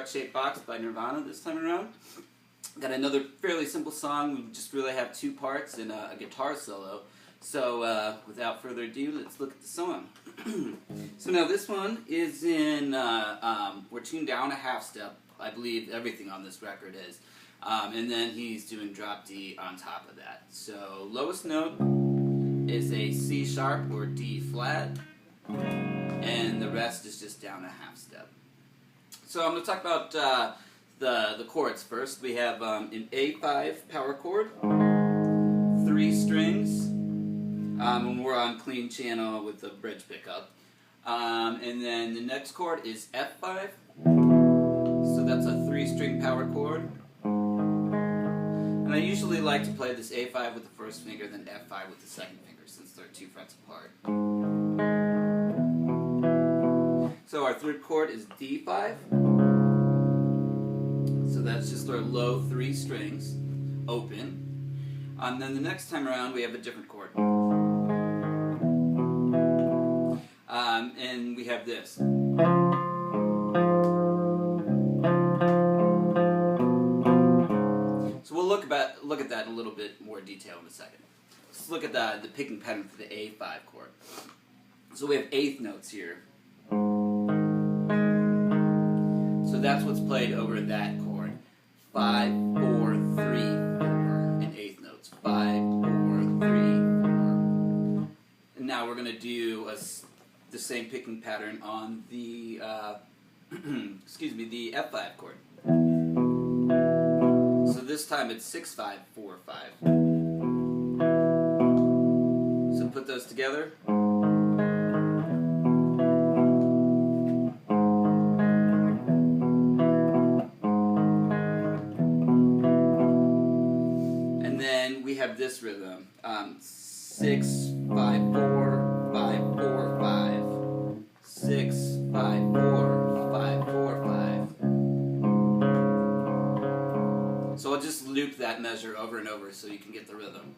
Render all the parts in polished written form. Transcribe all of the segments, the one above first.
heart-shaped box by Nirvana this time around. Got another fairly simple song. We just really have two parts and a guitar solo. So without further ado, let's look at the song. So now this one is in, we're tuned down a half step. I believe everything on this record is. And then he's doing drop D on top of that. So lowest note is a C sharp or D flat. And the rest is just down a half step. So I'm going to talk about the chords first. We have an A5 power chord, 3 strings, and we're on clean channel with the bridge pickup. And then the next chord is F5, so that's a 3-string power chord. And I usually like to play this A5 with the first finger, then F5 with the second finger, since they're 2 frets apart. So our third chord is D5. So that's just our low 3 strings, open. And then the next time around we have a different chord. And we have this. So we'll look at that in a little bit more detail in a second. Let's look at the picking pattern for the A5 chord. So we have eighth notes here. So that's what's played over that chord. 5, 4, 3, 4 in eighth notes. 5, 4, 3, 4. And now we're going to do the same picking pattern on the excuse me, the F5 chord. So this time it's 6, 5, 4, 5. So put those together. We have this rhythm, 6, 5, 4, 5, 4, 5, 6, 5, 4, 5, 4, 5. So I'll just loop that measure over and over so you can get the rhythm.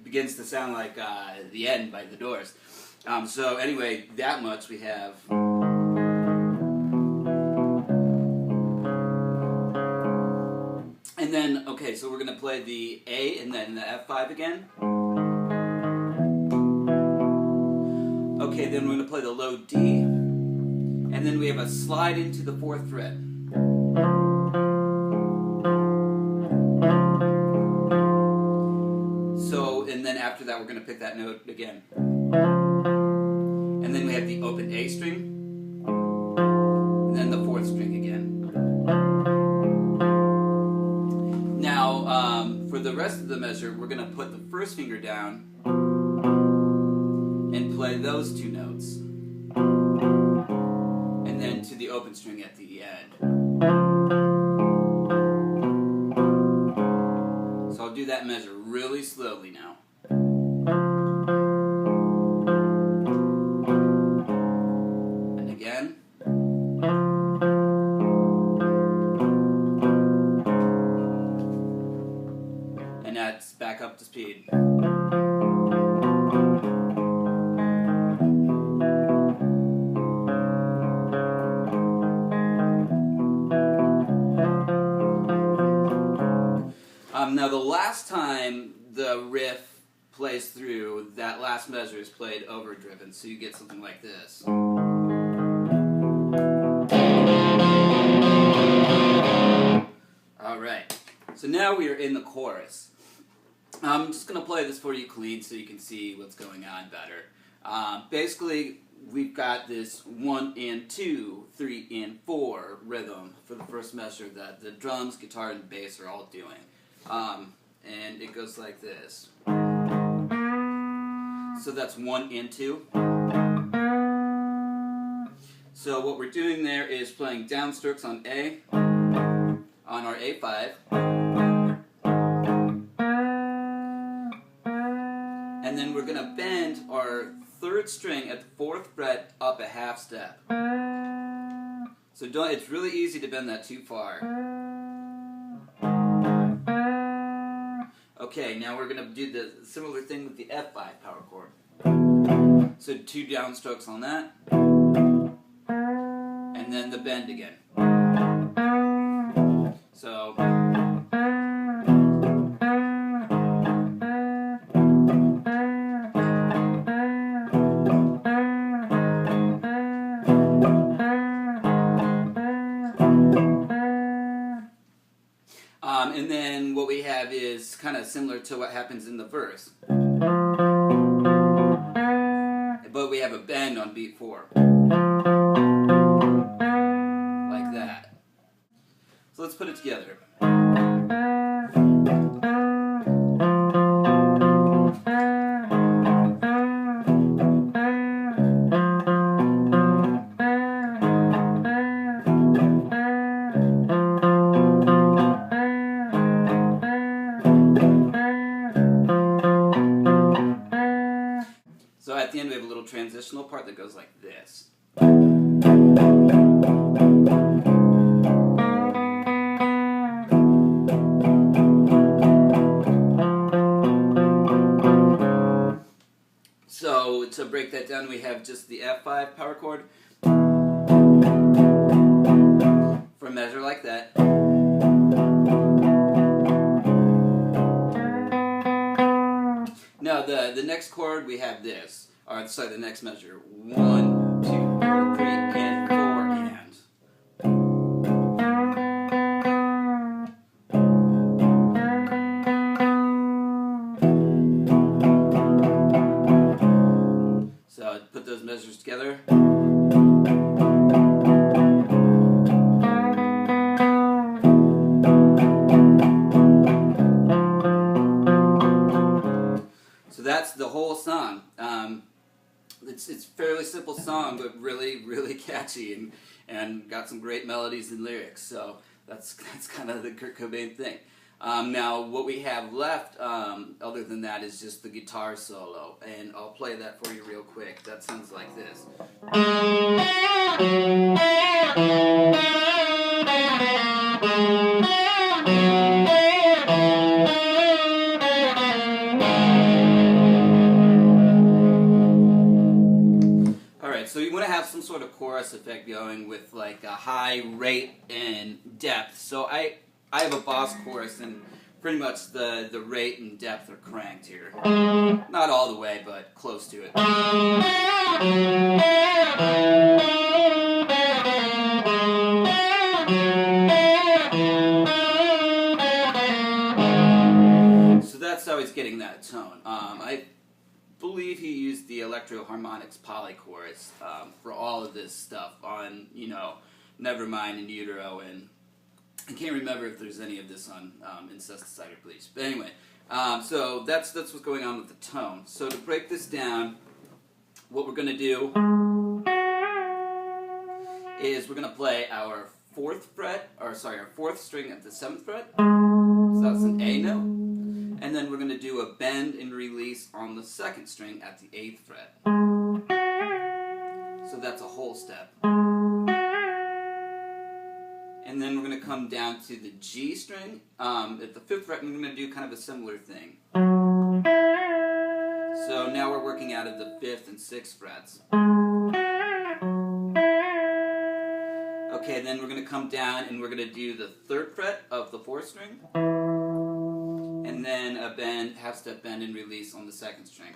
Begins to sound like The End by The Doors. So anyway, that much we have. And then, okay, so we're going to play the A and then the F5 again. Okay, then we're going to play the low D. And then we have a slide into the 4th fret. And then after that, we're going to pick that note again. And then we have the open A string, and then the 4th string again. Now, for the rest of the measure, we're going to put the first finger down and play those 2 notes, and then to the open string at the end. So I'll do that measure really slowly now. And again. And that's back up to speed. Now the last time the riff plays through, that last measure is played overdriven, so you get something like this. Alright, so now we are in the chorus. I'm just going to play this for you clean so you can see what's going on better. Basically, we've got this 1 and 2, 3 and 4 rhythm for the first measure that the drums, guitar, and bass are all doing. And it goes like this. So that's 1 and 2. So what we're doing there is playing downstrokes on A, on our A5. And then we're going to bend our 3rd string at the 4th fret up a half step. So don't. It's really easy to bend that too far. Okay, now we're gonna do the similar thing with the F5 power chord. So 2 downstrokes on that, and then the bend again. So. And then what we have is kind of similar to what happens in the verse. But we have a bend on beat 4. Like that. So let's put it together. So at the end we have a little transitional part that goes like this. So to break that down, we have just the F5 power chord for a measure like that. Now the next chord we have this, or sorry, the next measure, 1, 2, 3, and 4, and. So I put those measures together. So that's the whole song. It's a fairly simple song, but really, really catchy, and got some great melodies and lyrics. So that's kind of the Kurt Cobain thing. Now, what we have left, other than that, is just the guitar solo, and I'll play that for you real quick. That sounds like this. So you want to have some sort of chorus effect going with like a high rate and depth. So I have a boss chorus, and pretty much the rate and depth are cranked here. Not all the way, but close to it. So that's how he's getting that tone. I believe he used the Electro-Harmonix polychorus for all of this stuff on, Nevermind and Utero, and I can't remember if there's any of this on Incesticide or Bleach. But anyway, so that's what's going on with the tone. So to break this down, what we're going to do is we're going to play our 4th string at the 7th fret. So that's an A note. And then we're going to do a bend and release on the 2nd string at the 8th fret. So that's a whole step. And then we're going to come down to the G string. At the 5th fret, we're going to do kind of a similar thing. So now we're working out of the 5th and 6th frets. Okay, then we're going to come down and we're going to do the 3rd fret of the 4th string. And then a half-step bend and release on the 2nd string.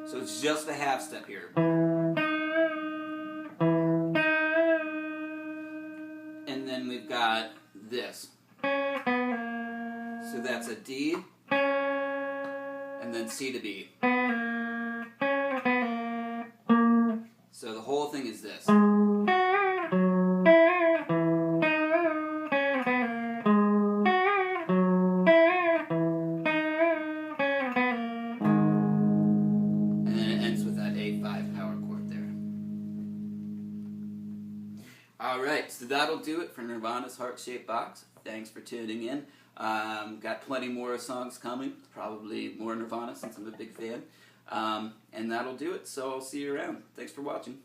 So it's just a half step here. And then we've got this. So that's a D, and then C to B. So the whole thing is this. Alright, so that'll do it for Nirvana's Heart-Shaped Box. Thanks for tuning in. Got plenty more songs coming, probably more Nirvana since I'm a big fan. And that'll do it, so I'll see you around. Thanks for watching.